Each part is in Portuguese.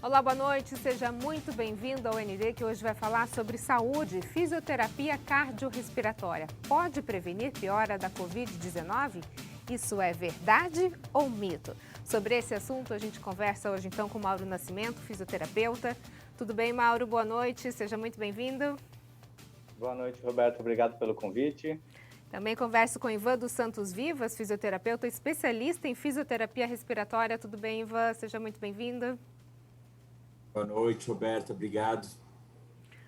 Olá, boa noite. Seja muito bem-vindo ao ND, que hoje vai falar sobre saúde. Fisioterapia cardiorrespiratória pode prevenir piora da Covid-19? Isso é verdade ou mito? Sobre esse assunto, a gente conversa hoje então com Mauro Nascimento, fisioterapeuta. Tudo bem, Mauro? Boa noite. Seja muito bem-vindo. Boa noite, Roberto. Obrigado pelo convite. Também converso com Ivan dos Santos Vivas, fisioterapeuta especialista em fisioterapia respiratória. Tudo bem, Ivan? Seja muito bem-vindo. Boa noite, Roberto. Obrigado.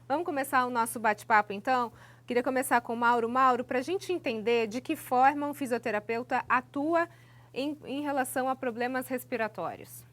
Vamos começar o nosso bate-papo, então? Queria começar com o Mauro. Mauro, para a gente entender de que forma um fisioterapeuta atua em relação a problemas respiratórios.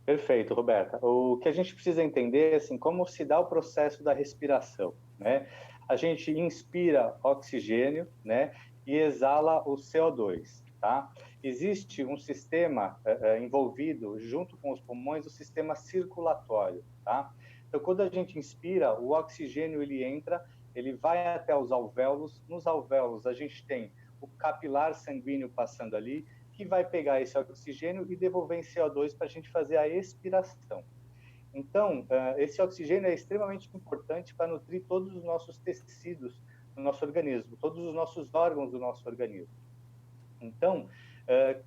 Perfeito, Roberta. O que a gente precisa entender é assim, como se dá o processo da respiração, né? A gente inspira oxigênio, né, e exala o CO2, tá? Existe um sistema envolvido junto com os pulmões, o sistema circulatório, tá? Então, quando a gente inspira, o oxigênio ele entra, ele vai até os alvéolos. Nos alvéolos a gente tem o capilar sanguíneo passando ali, que vai pegar esse oxigênio e devolver em CO2 para a gente fazer a expiração. Então, esse oxigênio é extremamente importante para nutrir todos os nossos tecidos do nosso organismo, todos os nossos órgãos do nosso organismo. Então,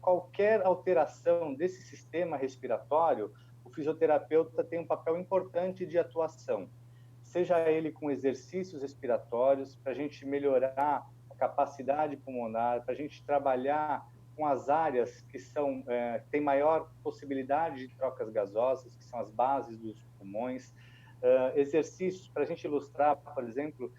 qualquer alteração desse sistema respiratório, o fisioterapeuta tem um papel importante de atuação, seja ele com exercícios respiratórios, para a gente melhorar a capacidade pulmonar, para a gente trabalhar com as áreas que têm maior possibilidade de trocas gasosas, que são as bases dos pulmões, exercícios para a gente ilustrar, por exemplo,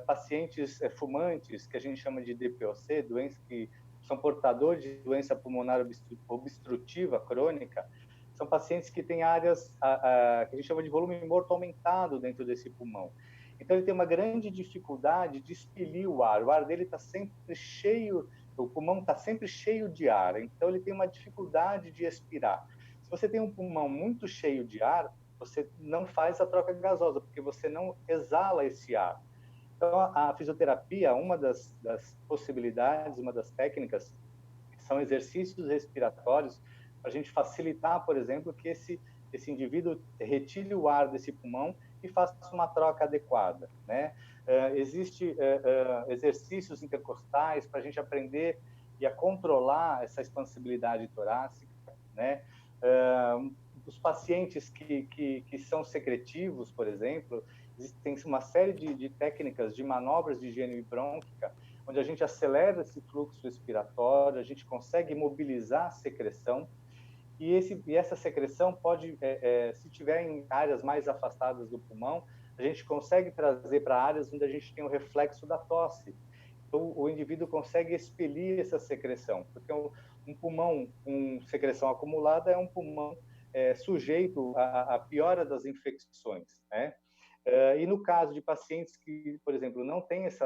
pacientes fumantes, que a gente chama de DPOC, doenças que são portadores de doença pulmonar obstrutiva crônica, são pacientes que têm áreas que a gente chama de volume morto aumentado dentro desse pulmão. Então, ele tem uma grande dificuldade de expelir o ar dele está sempre cheio, o pulmão está sempre cheio de ar, então ele tem uma dificuldade de expirar. Se você tem um pulmão muito cheio de ar, você não faz a troca gasosa, porque você não exala esse ar. Então, a fisioterapia, uma das possibilidades, uma das técnicas, são exercícios respiratórios para a gente facilitar, por exemplo, que esse indivíduo retire o ar desse pulmão e faça uma troca adequada, né? Existe exercícios intercostais para a gente aprender e a controlar essa expansibilidade torácica, né? Os pacientes que são secretivos, por exemplo, existem uma série de técnicas, de manobras de higiene brônquica, onde a gente acelera esse fluxo respiratório, a gente consegue mobilizar a secreção, e essa secreção pode, se tiver em áreas mais afastadas do pulmão, a gente consegue trazer para áreas onde a gente tem o reflexo da tosse. Então, o indivíduo consegue expelir essa secreção, porque um pulmão com secreção acumulada é um pulmão sujeito à piora das infecções, né? E no caso de pacientes que, por exemplo, não têm esse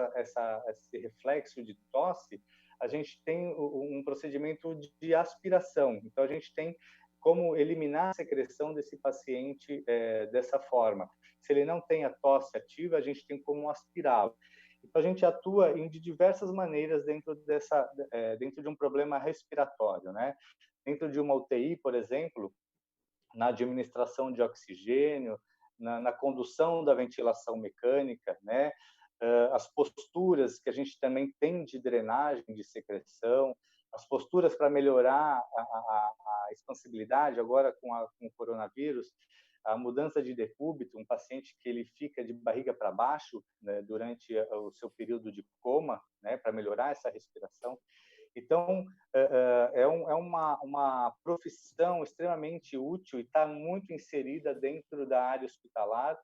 reflexo de tosse, a gente tem um procedimento de aspiração. Então, a gente tem como eliminar a secreção desse paciente dessa forma. Se ele não tem a tosse ativa, a gente tem como aspirá-lo. Então, a gente atua de diversas maneiras dentro de um problema respiratório, né? Dentro de uma UTI, por exemplo, na administração de oxigênio, na condução da ventilação mecânica, né? As posturas que a gente também tem de drenagem, de secreção, as posturas para melhorar a expansibilidade, agora com o coronavírus, a mudança de decúbito, um paciente que ele fica de barriga para baixo, né, durante o seu período de coma, né, para melhorar essa respiração. Então, é uma profissão extremamente útil e está muito inserida dentro da área hospitalar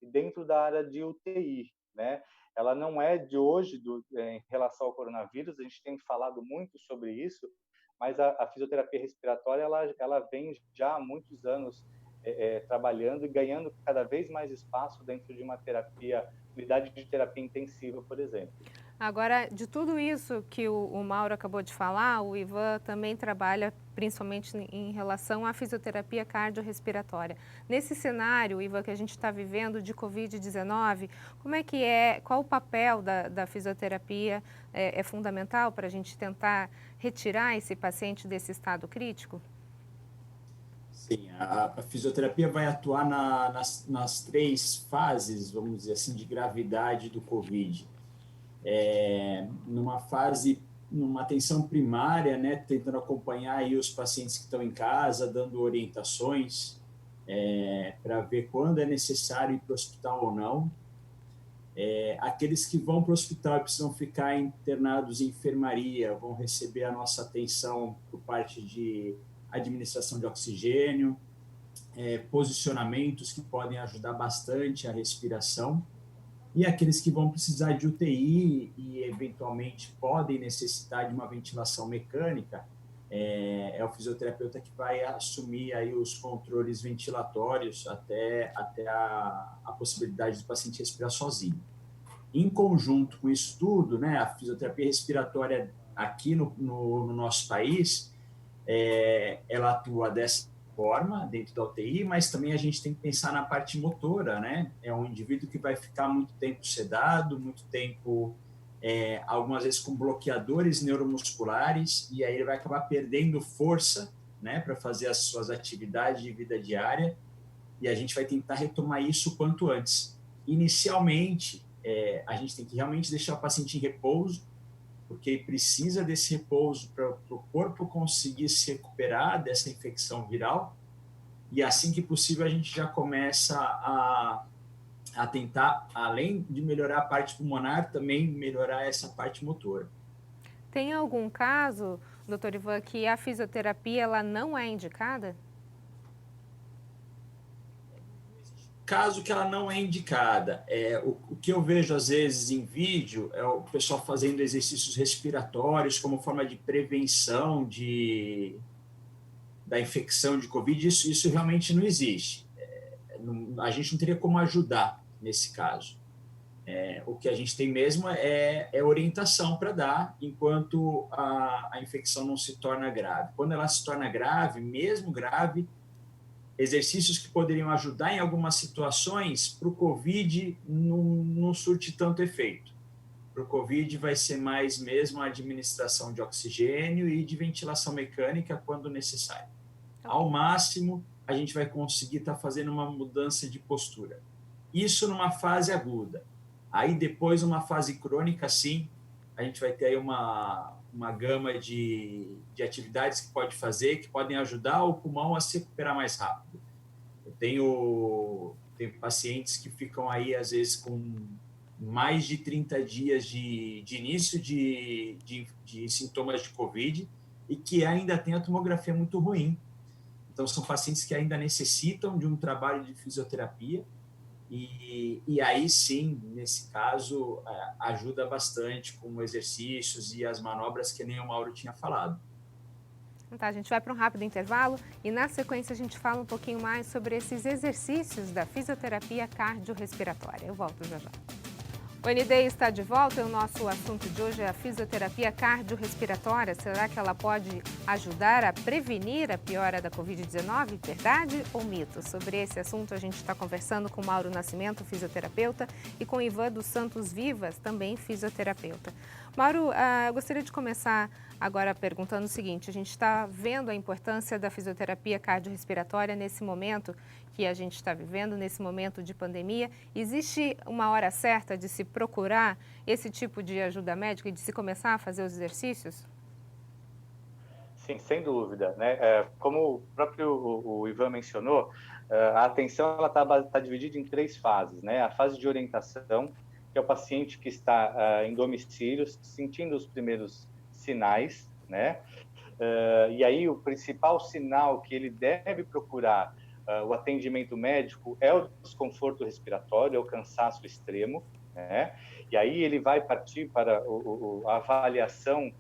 e dentro da área de UTI, né? Ela não é de hoje em relação ao coronavírus, a gente tem falado muito sobre isso, mas a fisioterapia respiratória ela vem já há muitos anos trabalhando e ganhando cada vez mais espaço dentro de uma unidade de terapia intensiva, por exemplo. Agora, de tudo isso que o Mauro acabou de falar, o Ivan também trabalha principalmente em relação à fisioterapia cardiorrespiratória. Nesse cenário, Ivan, que a gente está vivendo de Covid-19, como é que qual o papel da fisioterapia é fundamental para a gente tentar retirar esse paciente desse estado crítico? Sim, a fisioterapia vai atuar nas três fases, vamos dizer assim, de gravidade do COVID. Numa atenção primária, né, tentando acompanhar aí os pacientes que estão em casa, dando orientações para ver quando é necessário ir para o hospital ou não. Aqueles que vão para o hospital e precisam ficar internados em enfermaria vão receber a nossa atenção por parte de administração de oxigênio, posicionamentos que podem ajudar bastante a respiração. E aqueles que vão precisar de UTI e, eventualmente, podem necessitar de uma ventilação mecânica, é o fisioterapeuta que vai assumir aí os controles ventilatórios até a possibilidade do paciente respirar sozinho. Em conjunto com isso tudo, né, a fisioterapia respiratória aqui no nosso país, ela atua dessa forma dentro da UTI, mas também a gente tem que pensar na parte motora, né? É um indivíduo que vai ficar muito tempo sedado, muito tempo, algumas vezes com bloqueadores neuromusculares, e aí ele vai acabar perdendo força, né, para fazer as suas atividades de vida diária, e a gente vai tentar retomar isso o quanto antes. Inicialmente, a gente tem que realmente deixar o paciente em repouso, porque precisa desse repouso para o corpo conseguir se recuperar dessa infecção viral, e assim que possível a gente já começa a tentar, além de melhorar a parte pulmonar, também melhorar essa parte motora. Tem algum caso, doutor Ivan, que a fisioterapia ela não é indicada? Caso que ela não é indicada, o que eu vejo às vezes em vídeo é o pessoal fazendo exercícios respiratórios como forma de prevenção da infecção de Covid. Isso realmente não existe. A gente não teria como ajudar nesse caso. O que a gente tem mesmo é orientação para dar enquanto a infecção não se torna grave. Quando ela se torna grave, mesmo grave, exercícios que poderiam ajudar em algumas situações, para o COVID não surte tanto efeito. Para o COVID vai ser mais mesmo a administração de oxigênio e de ventilação mecânica quando necessário. Ao máximo, a gente vai conseguir estar fazendo uma mudança de postura. Isso numa fase aguda. Aí depois, numa fase crônica, sim, a gente vai ter aí uma gama de atividades que pode fazer, que podem ajudar o pulmão a se recuperar mais rápido. Eu tenho pacientes que ficam aí, às vezes, com mais de 30 dias de início de sintomas de COVID e que ainda tem a tomografia muito ruim. Então, são pacientes que ainda necessitam de um trabalho de fisioterapia e aí sim, nesse caso, ajuda bastante com exercícios e as manobras que nem o Mauro tinha falado. Tá, a gente vai para um rápido intervalo e na sequência a gente fala um pouquinho mais sobre esses exercícios da fisioterapia cardiorrespiratória. Eu volto já já. O ND está de volta e o nosso assunto de hoje é a fisioterapia cardiorrespiratória. Será que ela pode ajudar a prevenir a piora da Covid-19? Verdade ou mito? Sobre esse assunto a gente está conversando com Mauro Nascimento, fisioterapeuta, e com Ivan dos Santos Vivas, também fisioterapeuta. Mauro, eu gostaria de começar agora perguntando o seguinte: a gente está vendo a importância da fisioterapia cardiorrespiratória nesse momento que a gente está vivendo, nesse momento de pandemia. Existe uma hora certa de se procurar esse tipo de ajuda médica e de se começar a fazer os exercícios? Sim, sem dúvida, né? Como o próprio o Ivan mencionou, a atenção ela está dividida em três fases, né? A fase de orientação, que é o paciente que está em domicílio, sentindo os primeiros sinais, né? E aí o principal sinal que ele deve procurar o atendimento médico é o desconforto respiratório, é o cansaço extremo, né? E aí ele vai partir para a avaliação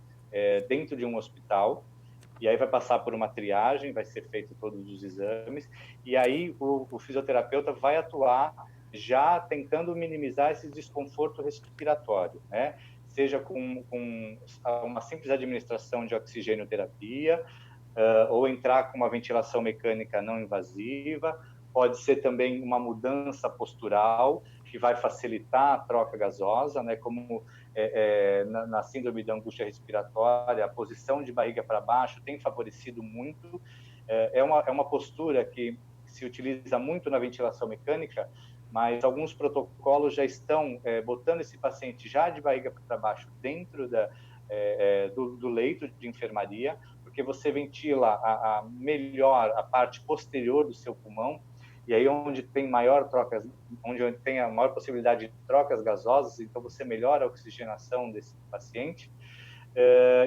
dentro de um hospital, e aí vai passar por uma triagem, vai ser feito todos os exames, e aí o fisioterapeuta vai atuar já tentando minimizar esse desconforto respiratório, né? Seja com uma simples administração de oxigênio-terapia, ou entrar com uma ventilação mecânica não invasiva, pode ser também uma mudança postural, que vai facilitar a troca gasosa, né? Como na síndrome da angústia respiratória, a posição de barriga para baixo tem favorecido muito, É uma postura que se utiliza muito na ventilação mecânica, mas alguns protocolos já estão botando esse paciente já de barriga para baixo dentro do leito de enfermaria, porque você ventila melhor a parte posterior do seu pulmão, e aí onde tem onde tem a maior possibilidade de trocas gasosas, então você melhora a oxigenação desse paciente,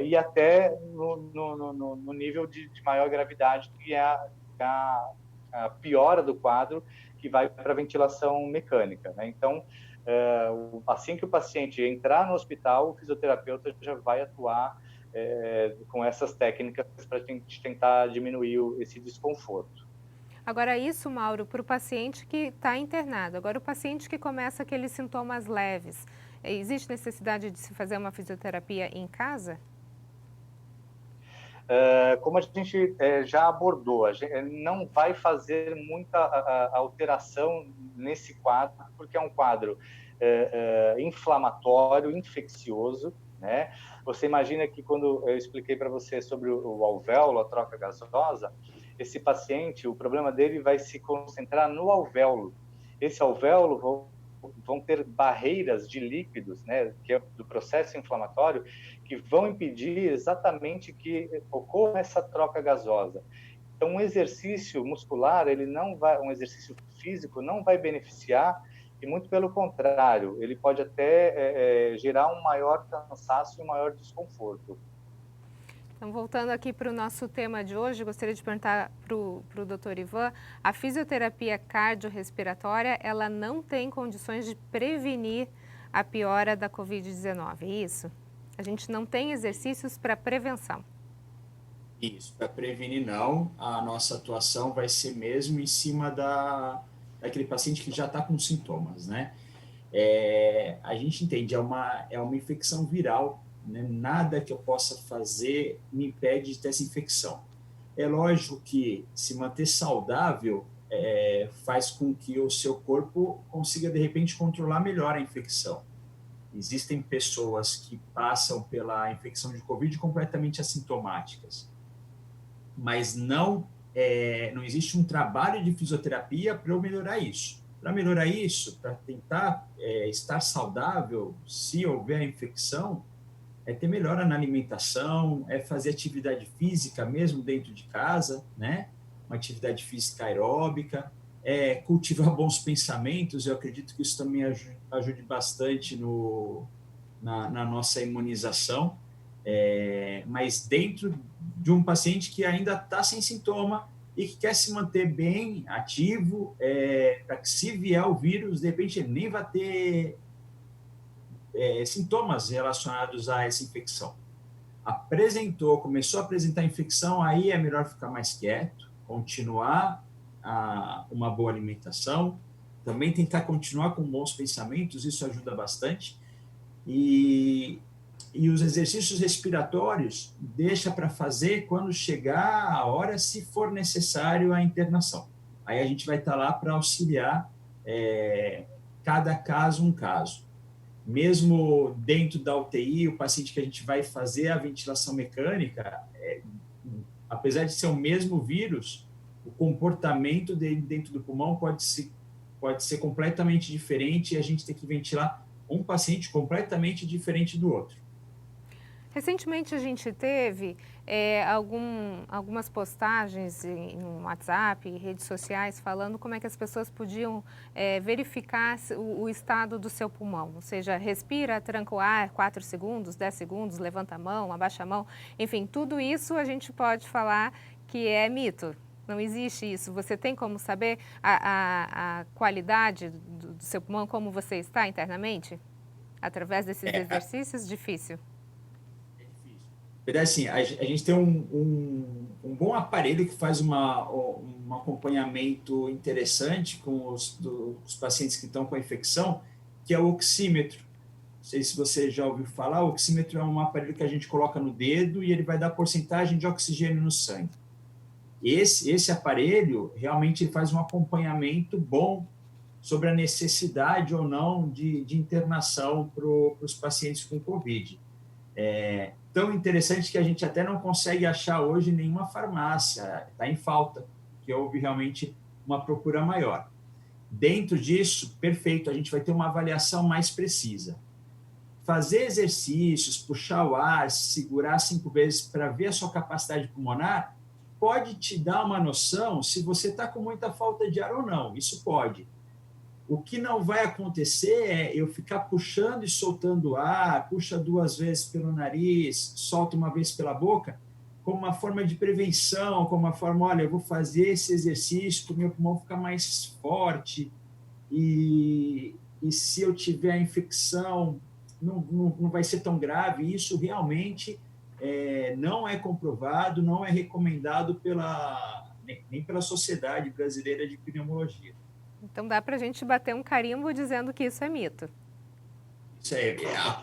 e até no nível de maior gravidade, que é a piora do quadro, que vai para a ventilação mecânica, né? Então, assim que o paciente entrar no hospital, o fisioterapeuta já vai atuar com essas técnicas para a gente tentar diminuir esse desconforto. Agora, isso, Mauro, para o paciente que está internado. Agora, o paciente que começa aqueles sintomas leves, existe necessidade de se fazer uma fisioterapia em casa? Como a gente já abordou, a gente não vai fazer muita alteração nesse quadro, porque é um quadro inflamatório, infeccioso, né? Você imagina que quando eu expliquei para você sobre o alvéolo, a troca gasosa, esse paciente, o problema dele vai se concentrar no alvéolo. Esse alvéolo vão ter barreiras de líquidos, né, que é do processo inflamatório, que vão impedir exatamente que ocorra essa troca gasosa. Então, um exercício muscular, um exercício físico não vai beneficiar, e muito pelo contrário, ele pode até gerar um maior cansaço e um maior desconforto. Então, voltando aqui para o nosso tema de hoje, gostaria de perguntar para o Dr. Ivan, a fisioterapia cardiorrespiratória, ela não tem condições de prevenir a piora da Covid-19, é isso? A gente não tem exercícios para prevenção. Isso, para prevenir não, a nossa atuação vai ser mesmo em cima daquele paciente que já está com sintomas, né? A gente entende, é uma infecção viral, né? Nada que eu possa fazer me impede de ter essa infecção. É lógico que se manter saudável faz com que o seu corpo consiga, de repente, controlar melhor a infecção. Existem pessoas que passam pela infecção de Covid completamente assintomáticas, mas não existe um trabalho de fisioterapia para eu melhorar isso. Para melhorar isso, para tentar estar saudável, se houver infecção, ter melhora na alimentação, fazer atividade física mesmo dentro de casa, né? Uma atividade física aeróbica, cultivar bons pensamentos. Eu acredito que isso também ajude bastante na nossa imunização, mas dentro de um paciente que ainda está sem sintoma e que quer se manter bem ativo, para que se vier o vírus, de repente ele nem vai ter sintomas relacionados a essa infecção. Começou a apresentar infecção, aí é melhor ficar mais quieto, continuar uma boa alimentação, também tentar continuar com bons pensamentos, isso ajuda bastante. E os exercícios respiratórios deixa para fazer quando chegar a hora, se for necessário, a internação. Aí a gente vai estar lá para auxiliar cada caso um caso. Mesmo dentro da UTI, o paciente que a gente vai fazer a ventilação mecânica, apesar de ser o mesmo vírus, o comportamento dele dentro do pulmão pode ser completamente diferente e a gente tem que ventilar um paciente completamente diferente do outro. Recentemente a gente teve algumas postagens no WhatsApp e redes sociais falando como é que as pessoas podiam verificar o estado do seu pulmão. Ou seja, respira, tranca o ar 4 segundos, 10 segundos, levanta a mão, abaixa a mão. Enfim, tudo isso a gente pode falar que é mito. Não existe isso. Você tem como saber a qualidade do seu pulmão, como você está internamente? Através desses exercícios? Difícil. Assim, a gente tem um bom aparelho que faz um acompanhamento interessante com os pacientes que estão com a infecção, que é o oxímetro. Não sei se você já ouviu falar, o oxímetro é um aparelho que a gente coloca no dedo e ele vai dar porcentagem de oxigênio no sangue. Esse aparelho realmente faz um acompanhamento bom sobre a necessidade ou não de internação para os pacientes com Covid. tão interessante que a gente até não consegue achar hoje em nenhuma farmácia, está em falta, que houve realmente uma procura maior. Dentro disso, perfeito, a gente vai ter uma avaliação mais precisa. Fazer exercícios, puxar o ar, segurar 5 vezes para ver a sua capacidade pulmonar, pode te dar uma noção se você está com muita falta de ar ou não, isso pode. O que não vai acontecer é eu ficar puxando e soltando ar, puxa 2 vezes pelo nariz, solta 1 vez pela boca, como uma forma de prevenção, como uma forma, olha, eu vou fazer esse exercício para o meu pulmão ficar mais forte e se eu tiver a infecção, não vai ser tão grave. Isso realmente não é comprovado, não é recomendado nem pela Sociedade Brasileira de Pneumologia. Então dá para a gente bater um carimbo dizendo que isso é mito. Isso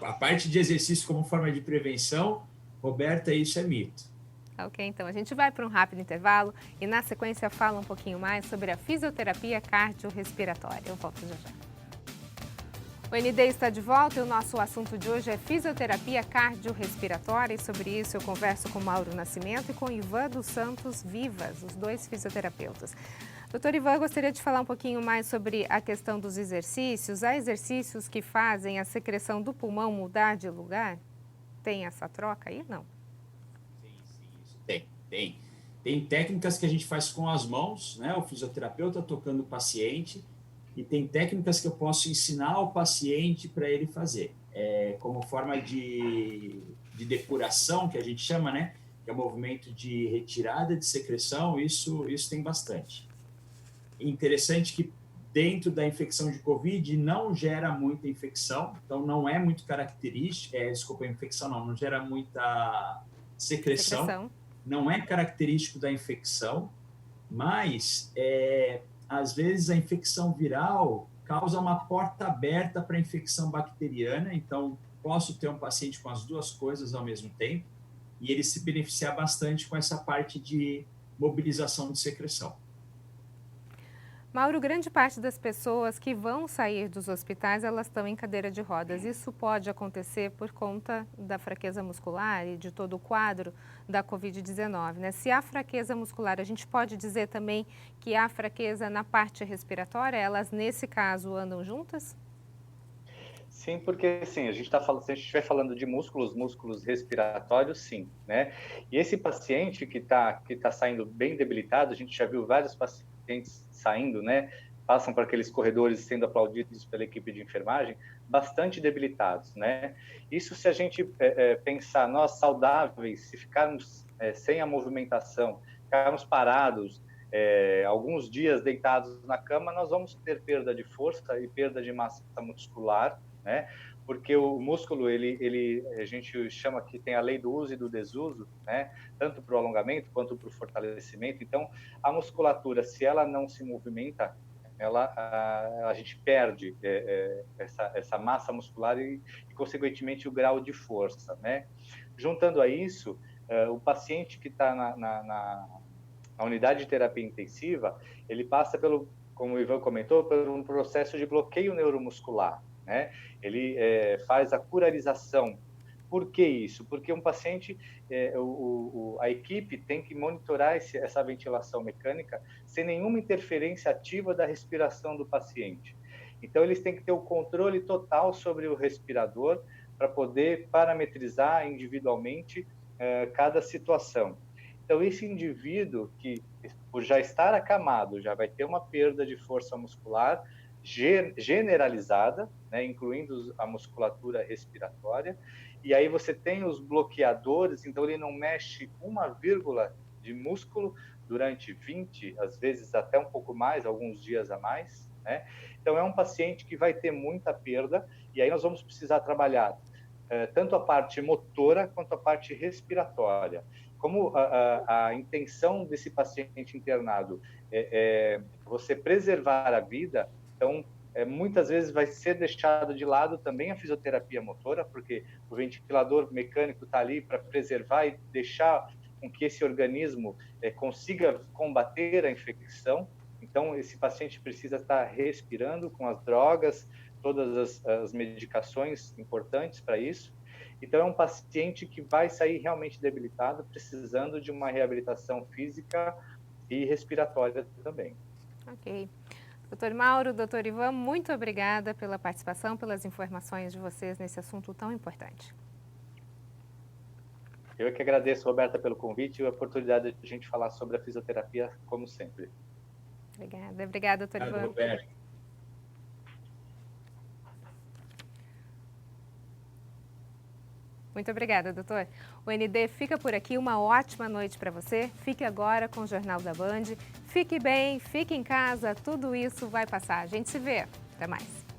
a parte de exercício como forma de prevenção, Roberta, isso é mito. Ok, então a gente vai para um rápido intervalo e na sequência fala um pouquinho mais sobre a fisioterapia cardiorrespiratória. Eu volto já já. O ND está de volta e o nosso assunto de hoje é fisioterapia cardiorrespiratória e sobre isso eu converso com Mauro Nascimento e com Ivan dos Santos Vivas, os 2 fisioterapeutas. Doutor Ivan, eu gostaria de falar um pouquinho mais sobre a questão dos exercícios. Há exercícios que fazem a secreção do pulmão mudar de lugar? Tem essa troca aí? Não. Sim, tem. Tem técnicas que a gente faz com as mãos, né? O fisioterapeuta tocando o paciente, e tem técnicas que eu posso ensinar ao paciente para ele fazer. Como forma de depuração, que a gente chama, né? Que é o movimento de retirada de secreção, isso tem bastante. Interessante que dentro da infecção de Covid não gera muita infecção, então não é muito característico, infecção não gera muita secreção, não é característico da infecção, mas às vezes a infecção viral causa uma porta aberta para a infecção bacteriana, então posso ter um paciente com as 2 coisas ao mesmo tempo e ele se beneficiar bastante com essa parte de mobilização de secreção. Mauro, grande parte das pessoas que vão sair dos hospitais, elas estão em cadeira de rodas. Isso pode acontecer por conta da fraqueza muscular e de todo o quadro da Covid-19, né? Se há fraqueza muscular, a gente pode dizer também que há fraqueza na parte respiratória? Elas, nesse caso, andam juntas? Sim, porque sim, a gente está falando, se a gente estiver falando de músculos respiratórios, sim, né? E esse paciente que tá saindo bem debilitado, a gente já viu vários pacientes saindo, né? Passam por aqueles corredores sendo aplaudidos pela equipe de enfermagem, bastante debilitados, né? Isso se a gente pensar, nós saudáveis, se ficarmos sem a movimentação, ficarmos parados, alguns dias deitados na cama, nós vamos ter perda de força e perda de massa muscular, né? Porque o músculo, a gente chama que tem a lei do uso e do desuso, né? Tanto para o alongamento quanto para o fortalecimento. Então, a musculatura, se ela não se movimenta, a gente perde essa massa muscular e, consequentemente, o grau de força, né? Juntando a isso, o paciente que está na unidade de terapia intensiva, ele passa como o Ivan comentou, por um processo de bloqueio neuromuscular, né? Ele faz a curarização. Por que isso? Porque um paciente, a equipe tem que monitorar essa ventilação mecânica sem nenhuma interferência ativa da respiração do paciente. Então, eles têm que ter o controle total sobre o respirador para poder parametrizar individualmente cada situação. Então, esse indivíduo que, por já estar acamado, já vai ter uma perda de força muscular generalizada, né, incluindo a musculatura respiratória, e aí você tem os bloqueadores, então ele não mexe 1 de músculo durante 20, às vezes até um pouco mais, alguns dias a mais, né? Então é um paciente que vai ter muita perda, e aí nós vamos precisar trabalhar tanto a parte motora quanto a parte respiratória. Como a intenção desse paciente internado é você preservar a vida, então, muitas vezes vai ser deixado de lado também a fisioterapia motora, porque o ventilador mecânico está ali para preservar e deixar com que esse organismo consiga combater a infecção. Então, esse paciente precisa estar respirando com as drogas, todas as medicações importantes para isso. Então, é um paciente que vai sair realmente debilitado, precisando de uma reabilitação física e respiratória também. Ok. Doutor Mauro, doutor Ivan, muito obrigada pela participação, pelas informações de vocês nesse assunto tão importante. Eu é que agradeço, Roberta, pelo convite e a oportunidade de a gente falar sobre a fisioterapia, como sempre. Obrigada, doutor Ivan. Roberto. Muito obrigada, doutor. O ND fica por aqui. Uma ótima noite para você. Fique agora com o Jornal da Band. Fique bem, fique em casa. Tudo isso vai passar. A gente se vê. Até mais.